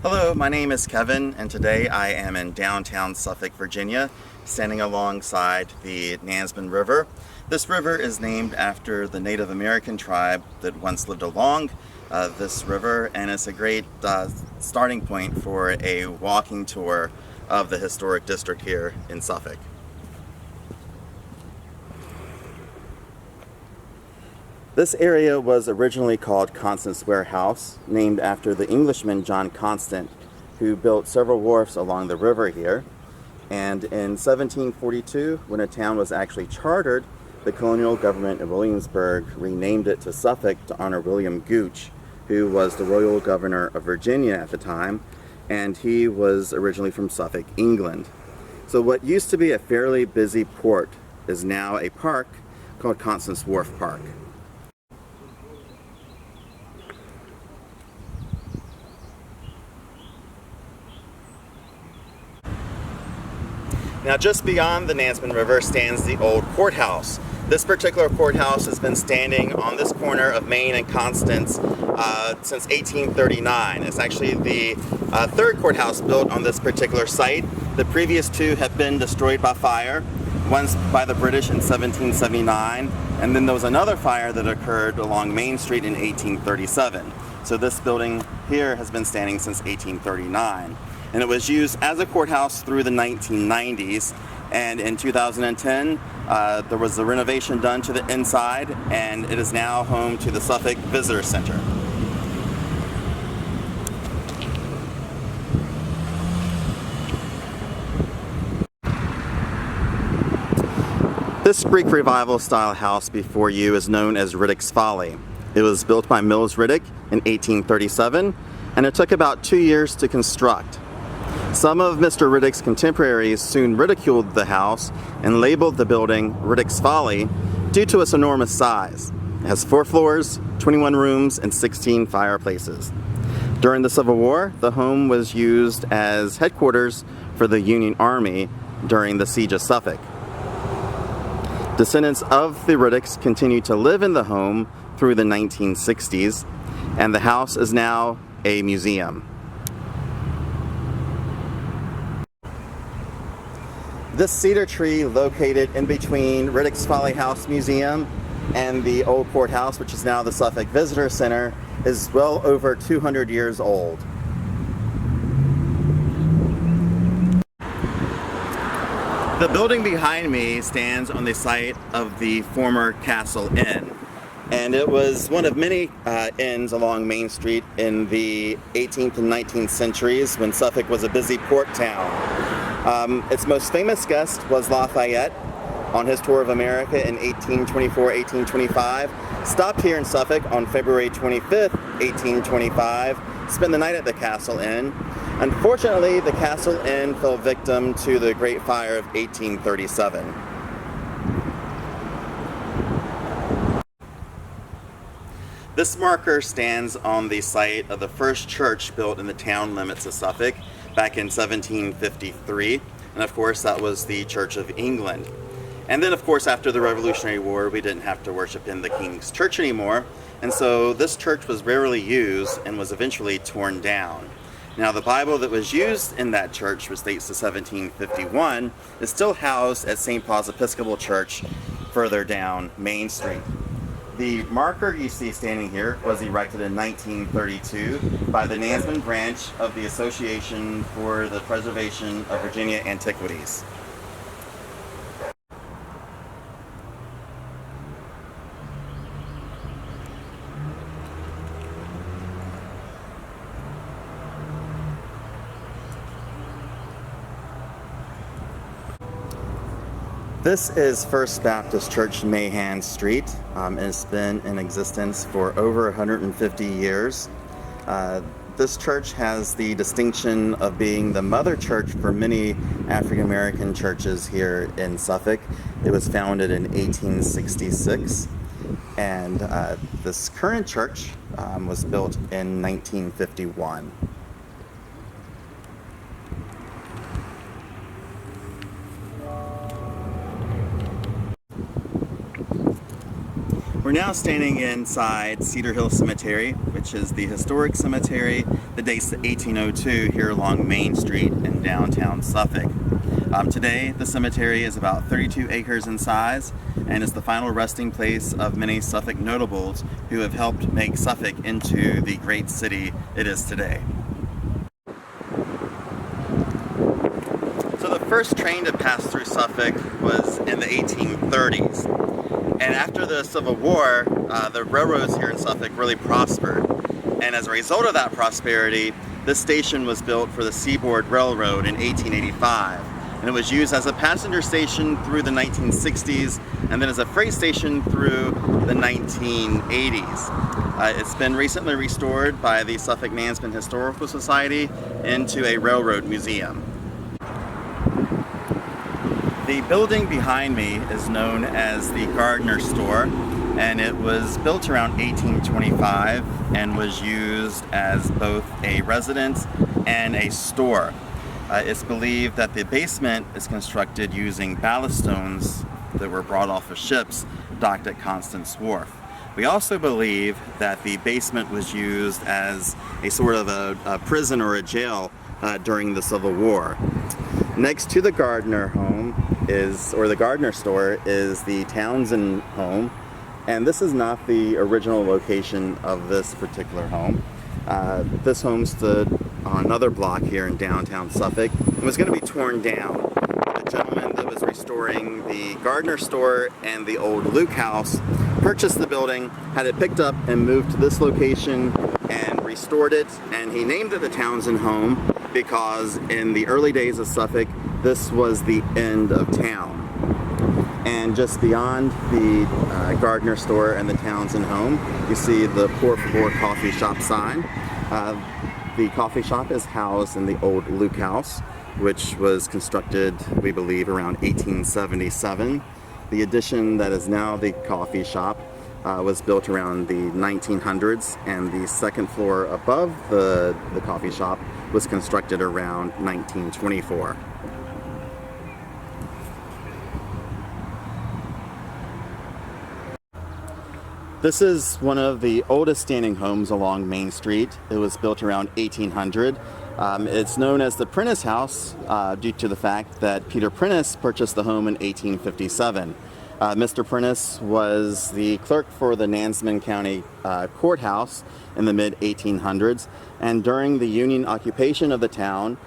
Hello, my name is Kevin, and today I am in downtown Suffolk, Virginia, standing alongside the Nansemond River. This river is named after the Native American tribe that once lived along this river, and it's a great starting point for a walking tour of the historic district here in Suffolk. This area was originally called Constant's Warehouse, named after the Englishman John Constant, who built several wharfs along the river here. And in 1742, when a town was actually chartered, the colonial government of Williamsburg renamed it to Suffolk to honor William Gooch, who was the royal governor of Virginia at the time, and he was originally from Suffolk, England. So what used to be a fairly busy port is now a park called Constance Wharf Park. Now, just beyond the Nansemond River stands the old courthouse. This particular courthouse has been standing on this corner of Main and Constance since 1839. It's actually the third courthouse built on this particular site. The previous two have been destroyed by fire, once by the British in 1779, and then there was another fire that occurred along Main Street in 1837. So this building here has been standing since 1839. And it was used as a courthouse through the 1990s, and in 2010 there was a renovation done to the inside, and it is now home to the Suffolk Visitor Center. This Greek Revival style house before you is known as Riddicks Folly. It was built by Mills Riddick in 1837, and it took about 2 years to construct. Some of Mr. Riddick's contemporaries soon ridiculed the house and labeled the building Riddicks Folly due to its enormous size. It has 4 floors, 21 rooms, and 16 fireplaces. During the Civil War, the home was used as headquarters for the Union Army during the Siege of Suffolk. Descendants of the Riddicks continued to live in the home through the 1960s, and the house is now a museum. This cedar tree located in between Riddicks Folly House Museum and the old courthouse, which is now the Suffolk Visitor Center, is well over 200 years old. The building behind me stands on the site of the former Castle Inn, and it was one of many inns along Main Street in the 18th and 19th centuries when Suffolk was a busy port town. Its most famous guest was Lafayette on his tour of America in 1824-1825, stopped here in Suffolk on February 25th, 1825, spent the night at the Castle Inn. Unfortunately, the Castle Inn fell victim to the Great Fire of 1837. This marker stands on the site of the first church built in the town limits of Suffolk back in 1753, and of course that was the Church of England. And then of course after the Revolutionary War we didn't have to worship in the King's Church anymore, and so this church was rarely used and was eventually torn down. Now the Bible that was used in that church, which dates to 1751, is still housed at St. Paul's Episcopal Church further down Main Street. The marker you see standing here was erected in 1932 by the Nansemond branch of the Association for the Preservation of Virginia Antiquities. This is First Baptist Church, Mahan Street. It's been in existence for over 150 years. This church has the distinction of being the mother church for many African American churches here in Suffolk. It was founded in 1866, and this current church was built in 1951. We're now standing inside Cedar Hill Cemetery, which is the historic cemetery that dates to 1802 here along Main Street in downtown Suffolk. Today, the cemetery is about 32 acres in size and is the final resting place of many Suffolk notables who have helped make Suffolk into the great city it is today. So the first train to pass through Suffolk was in the 1830s. And after the Civil War, the railroads here in Suffolk really prospered. And as a result of that prosperity, this station was built for the Seaboard Railroad in 1885. And it was used as a passenger station through the 1960s, and then as a freight station through the 1980s. It's been recently restored by the Suffolk Mansfield Historical Society into a railroad museum. The building behind me is known as the Gardner Store, and it was built around 1825 and was used as both a residence and a store. It's believed that the basement is constructed using ballast stones that were brought off of ships docked at Constance Wharf. We also believe that the basement was used as a sort of a prison or a jail during the Civil War. Next to the Gardner home the Gardner Store is the Townsend home, and this is not the original location of this particular home. This home stood on another block here in downtown Suffolk and was going to be torn down. The gentleman that was restoring the Gardner Store and the old Luke House purchased the building, had it picked up and moved to this location and restored it, and he named it the Townsend home because in the early days of Suffolk, this was the end of town. And just beyond the Gardner Store and the Townsend home, you see the Por Favor coffee shop sign. The coffee shop is housed in the old Luke House, which was constructed, we believe, around 1877. The addition that is now the coffee shop was built around the 1900s, and the second floor above the coffee shop was constructed around 1924. This is one of the oldest standing homes along Main Street. It was built around 1800. It's known as the Prentice House due to the fact that Peter Prentice purchased the home in 1857. Mr. Prentice was the clerk for the Nansemond County Courthouse in the mid-1800s, and during the Union occupation of the town,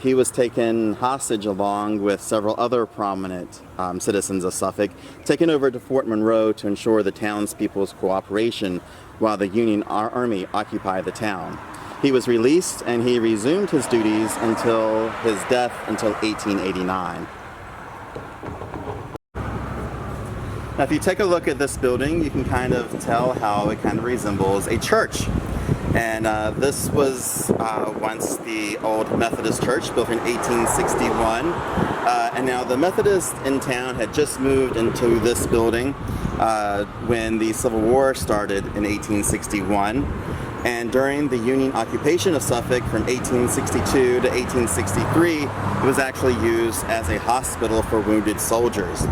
he was taken hostage along with several other prominent citizens of Suffolk, taken over to Fort Monroe to ensure the townspeople's cooperation while the Union Army occupied the town. He was released and he resumed his duties until his death until 1889. Now, if you take a look at this building, you can kind of tell how it kind of resembles a church. And this was once the old Methodist Church, built in 1861. And now the Methodists in town had just moved into this building when the Civil War started in 1861. And during the Union occupation of Suffolk from 1862 to 1863, it was actually used as a hospital for wounded soldiers.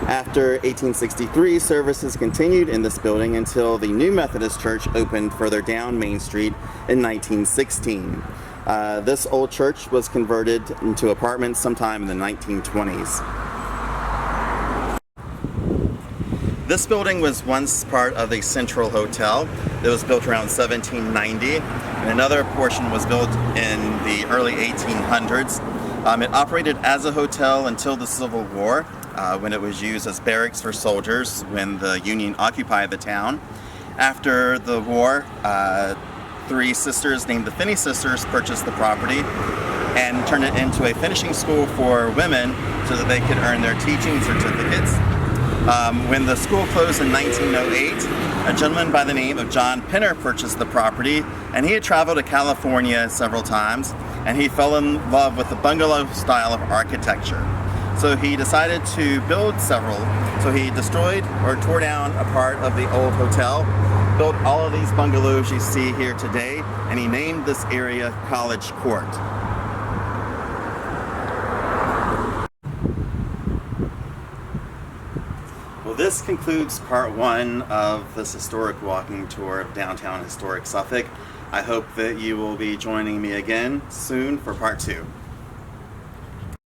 After 1863, services continued in this building until the new Methodist Church opened further down Main Street in 1916. This old church was converted into apartments sometime in the 1920s. This building was once part of the Central Hotel. It was built around 1790, and another portion was built in the early 1800s. It operated as a hotel until the Civil War, when it was used as barracks for soldiers when the Union occupied the town. After the war, three sisters named the Finney Sisters purchased the property and turned it into a finishing school for women so that they could earn their teaching certificates. When the school closed in 1908, a gentleman by the name of John Penner purchased the property, and he had traveled to California several times, and he fell in love with the bungalow style of architecture. So he decided to build several. So he destroyed or tore down a part of the old hotel, built all of these bungalows you see here today, and he named this area College Court. Well, this concludes part one of this historic walking tour of downtown historic Suffolk. I hope that you will be joining me again soon for part two.